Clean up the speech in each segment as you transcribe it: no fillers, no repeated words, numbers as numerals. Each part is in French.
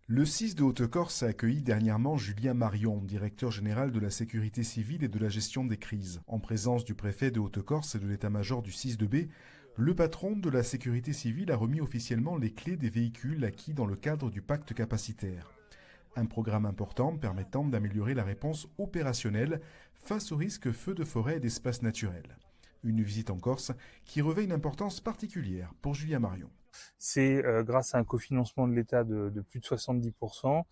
Le 6 de Haute-Corse a accueilli dernièrement Julien Marion, directeur général de la sécurité civile et de la gestion des crises. En présence du préfet de Haute-Corse et de l'état-major du 6 de B, le patron de la sécurité civile a remis officiellement les clés des véhicules acquis dans le cadre du pacte capacitaire. Un programme important permettant d'améliorer la réponse opérationnelle face aux risques feux de forêt et d'espaces naturels. Une visite en Corse qui revêt une importance particulière pour Julien Marion. C'est grâce à un cofinancement de l'État de plus de 70%,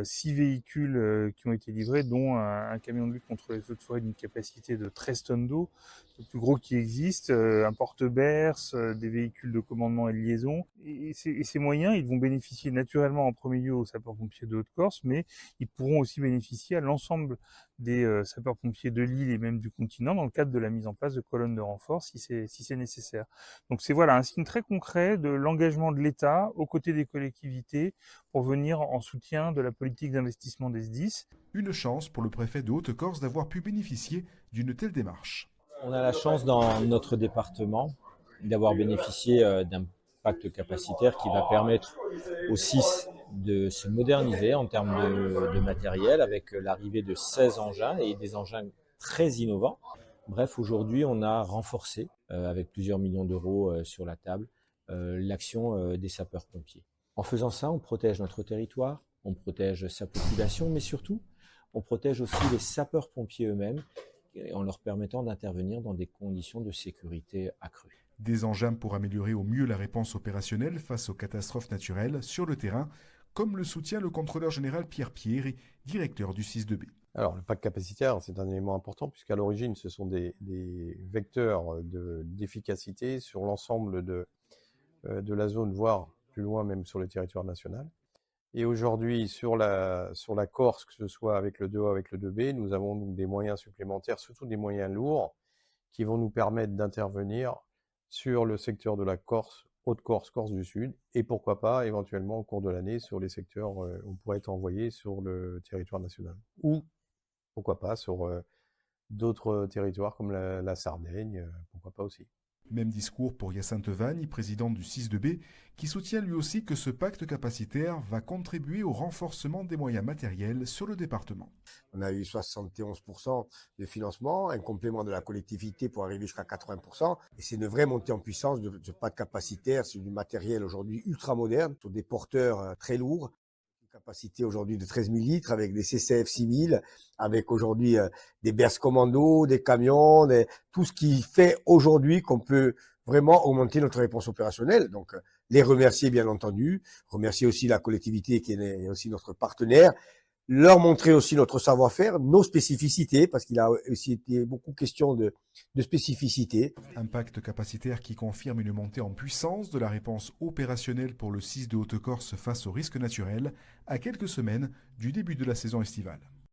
6 véhicules qui ont été livrés, dont un camion de lutte contre les feux de forêt d'une capacité de 13 tonnes d'eau, le plus gros qui existe, un porte-berce, des véhicules de commandement et de liaison. Et ces moyens, ils vont bénéficier naturellement en premier lieu aux sapeurs-pompiers de Haute-Corse, mais ils pourront aussi bénéficier à l'ensemble des sapeurs-pompiers de l'île et même du continent dans le cadre de la mise en place de colonnes de renfort si c'est nécessaire. Donc c'est voilà un signe très concret de l'engagement de l'État aux côtés des collectivités pour venir en soutien de la politique d'investissement des SDIS. Une chance pour le préfet de Haute-Corse d'avoir pu bénéficier d'une telle démarche. On a la chance dans notre département d'avoir bénéficié d'un pacte capacitaire qui va permettre aux SIS de se moderniser en termes de matériel avec l'arrivée de 16 engins et des engins très innovants. Bref, aujourd'hui, on a renforcé, avec plusieurs millions d'euros sur la table, l'action des sapeurs-pompiers. En faisant ça, on protège notre territoire, on protège sa population, mais surtout, on protège aussi les sapeurs-pompiers eux-mêmes en leur permettant d'intervenir dans des conditions de sécurité accrues. Des engins pour améliorer au mieux la réponse opérationnelle face aux catastrophes naturelles sur le terrain, comme le soutient le contrôleur général Pierre Pierre, directeur du 6 de B. Alors, le pacte capacitaire, c'est un élément important puisqu'à l'origine, ce sont des vecteurs d'efficacité sur l'ensemble de la zone, voire plus loin même sur le territoire national. Et aujourd'hui, sur la Corse, que ce soit avec le 2A, avec le 2B, nous avons des moyens supplémentaires, surtout des moyens lourds, qui vont nous permettre d'intervenir sur le secteur de la Corse, Haute-Corse, Corse du Sud, et pourquoi pas, éventuellement, au cours de l'année, sur les secteurs où on pourrait être envoyé sur le territoire national. Ou, pourquoi pas, sur d'autres territoires comme la Sardaigne, pourquoi pas aussi. Même discours pour Hyacinthe Vagne, président du 6 de B, qui soutient lui aussi que ce pacte capacitaire va contribuer au renforcement des moyens matériels sur le département. On a eu 71% de financement, un complément de la collectivité pour arriver jusqu'à 80%. Et c'est une vraie montée en puissance de ce pacte capacitaire. C'est du matériel aujourd'hui ultra moderne, sur des porteurs très lourds. Capacité aujourd'hui de 13 000 litres avec des CCF 6000, avec aujourd'hui des berces commando, des camions, tout ce qui fait aujourd'hui qu'on peut vraiment augmenter notre réponse opérationnelle. Donc les remercier bien entendu, remercier aussi la collectivité qui est aussi notre partenaire, leur montrer aussi notre savoir-faire, nos spécificités, parce qu'il a aussi été beaucoup question de spécificité. Un pacte capacitaire qui confirme une montée en puissance de la réponse opérationnelle pour le 6 de Haute-Corse face aux risques naturels, à quelques semaines du début de la saison estivale.